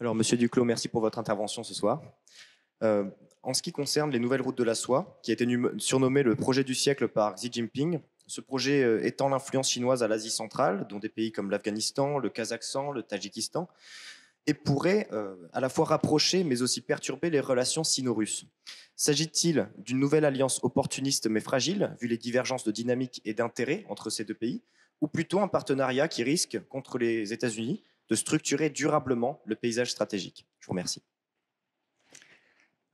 Alors, Monsieur Duclos, merci pour votre intervention ce soir. Euh, En ce qui concerne les nouvelles routes de la soie, qui a été surnommé le projet du siècle par Xi Jinping, ce projet étend l'influence chinoise à l'Asie centrale, dont des pays comme l'Afghanistan, le Kazakhstan, le Tadjikistan, et pourrait à la fois rapprocher mais aussi perturber les relations sino-russes. S'agit-il d'une nouvelle alliance opportuniste mais fragile, vu les divergences de dynamique et d'intérêt entre ces deux pays, ou plutôt un partenariat qui risque, contre les États-Unis, de structurer durablement le paysage stratégique? Je vous remercie.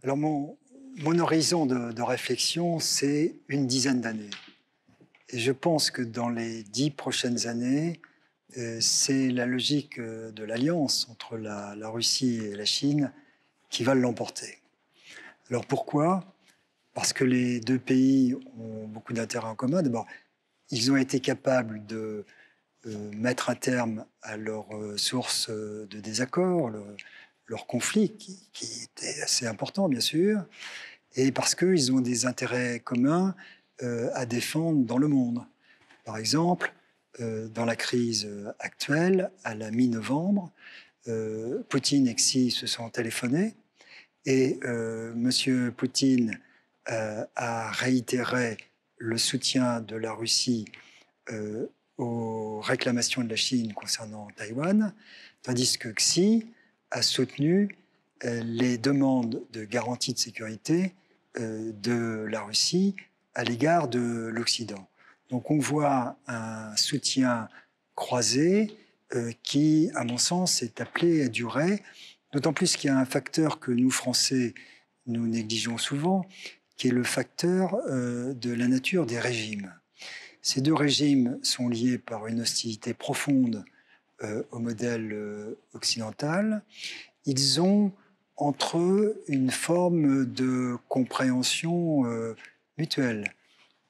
Alors mon horizon de réflexion, c'est une dizaine d'années. Et je pense que dans les 10 prochaines années, c'est la logique de l'alliance entre la Russie et la Chine qui va l'emporter. Alors pourquoi? Parce que les deux pays ont beaucoup d'intérêts en commun. D'abord, ils ont été capables de mettre un terme à leur source de désaccord, leur conflit, qui était assez important, bien sûr, et parce qu'ils ont des intérêts communs à défendre dans le monde. Par exemple, dans la crise actuelle, à la mi-novembre, Poutine et Xi se sont téléphonés et M. Poutine a réitéré le soutien de la Russie aux réclamations de la Chine concernant Taïwan, tandis que Xi a soutenu les demandes de garantie de sécurité de la Russie à l'égard de l'Occident. Donc on voit un soutien croisé qui, à mon sens, est appelé à durer, d'autant plus qu'il y a un facteur que nous, Français, nous négligeons souvent, qui est le facteur de la nature des régimes. Ces deux régimes sont liés par une hostilité profonde au modèle occidental. Ils ont entre eux une forme de compréhension mutuelle.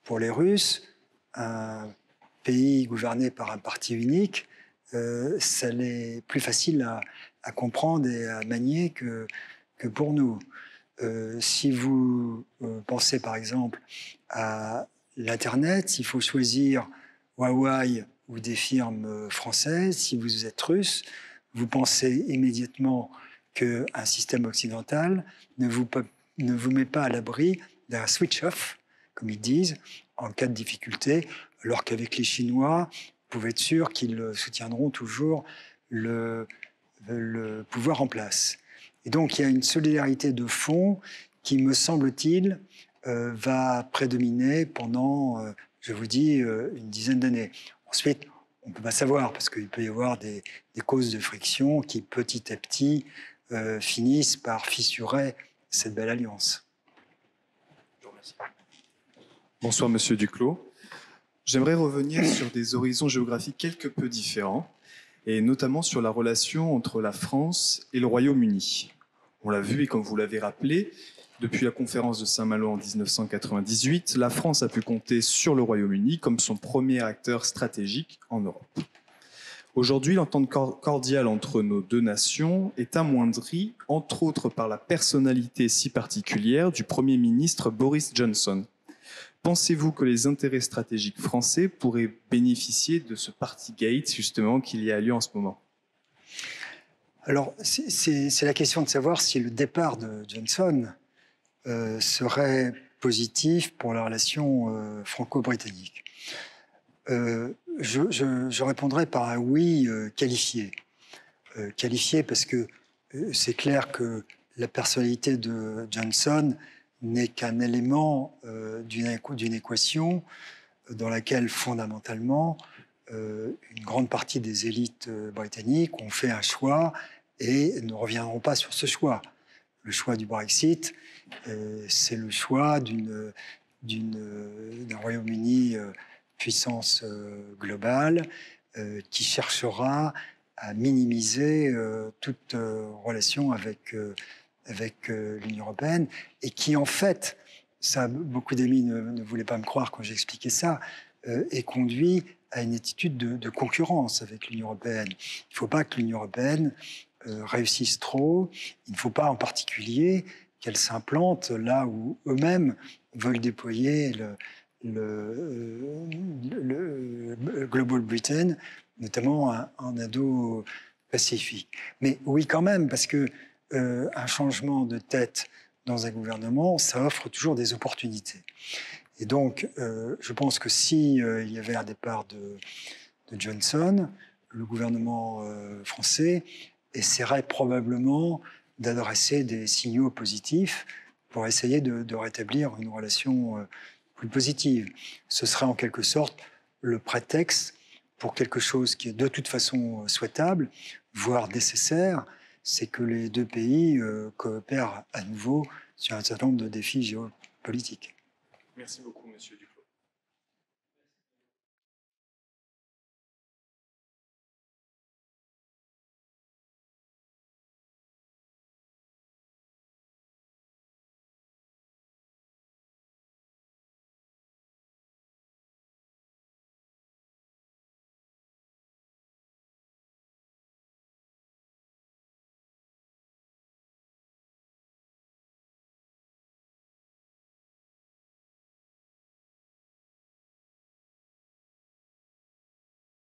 Pour les Russes, un pays gouverné par un parti unique, ça l'est plus facile à comprendre et à manier que pour nous. Si vous pensez par exemple à l'Internet, s'il faut choisir Huawei ou des firmes françaises, si vous êtes russe, vous pensez immédiatement qu'un système occidental ne vous met pas à l'abri d'un switch-off, comme ils disent, en cas de difficulté, alors qu'avec les Chinois, vous pouvez être sûr qu'ils soutiendront toujours le pouvoir en place. Et donc, il y a une solidarité de fond qui, me semble-t-il, va prédominer pendant, je vous dis, une dizaine d'années. Ensuite, on ne peut pas savoir, parce qu'il peut y avoir des causes de friction qui, petit à petit, finissent par fissurer cette belle alliance. Je vous remercie. Bonsoir, Monsieur Duclos. J'aimerais revenir sur des horizons géographiques quelque peu différents, et notamment sur la relation entre la France et le Royaume-Uni. On l'a vu, et comme vous l'avez rappelé, depuis la conférence de Saint-Malo en 1998, la France a pu compter sur le Royaume-Uni comme son premier acteur stratégique en Europe. Aujourd'hui, l'entente cordiale entre nos deux nations est amoindrie, entre autres par la personnalité si particulière du Premier ministre Boris Johnson. Pensez-vous que les intérêts stratégiques français pourraient bénéficier de ce Partygate, justement, qu'il y a lieu en ce moment? Alors, c'est la question de savoir si le départ de Johnson serait positif pour la relation franco-britannique. Je répondrai par un oui qualifié. Qualifié parce que c'est clair que la personnalité de Johnson n'est qu'un élément d'une équation dans laquelle, fondamentalement, une grande partie des élites britanniques ont fait un choix et ne reviendront pas sur ce choix. Le choix du Brexit, c'est le choix d'un Royaume-Uni puissance globale qui cherchera à minimiser toute relation avec l'Union européenne et qui, en fait, ça, beaucoup d'amis ne voulaient pas me croire quand j'expliquais ça, est conduit à une attitude de concurrence avec l'Union européenne. Il ne faut pas que l'Union européenne réussisse trop. Il ne faut pas en particulier qu'elle s'implante là où eux-mêmes veulent déployer le Global Britain, notamment en Indo-Pacifique. pacifique. Mais oui, quand même, parce que un changement de tête dans un gouvernement, ça offre toujours des opportunités. Et donc, je pense que si il y avait un départ de Johnson, le gouvernement français essaierait probablement d'adresser des signaux positifs pour essayer de rétablir une relation plus positive. Ce serait en quelque sorte le prétexte pour quelque chose qui est de toute façon souhaitable, voire nécessaire, c'est que les deux pays coopèrent à nouveau sur un certain nombre de défis géopolitiques. Merci beaucoup, monsieur Duclos.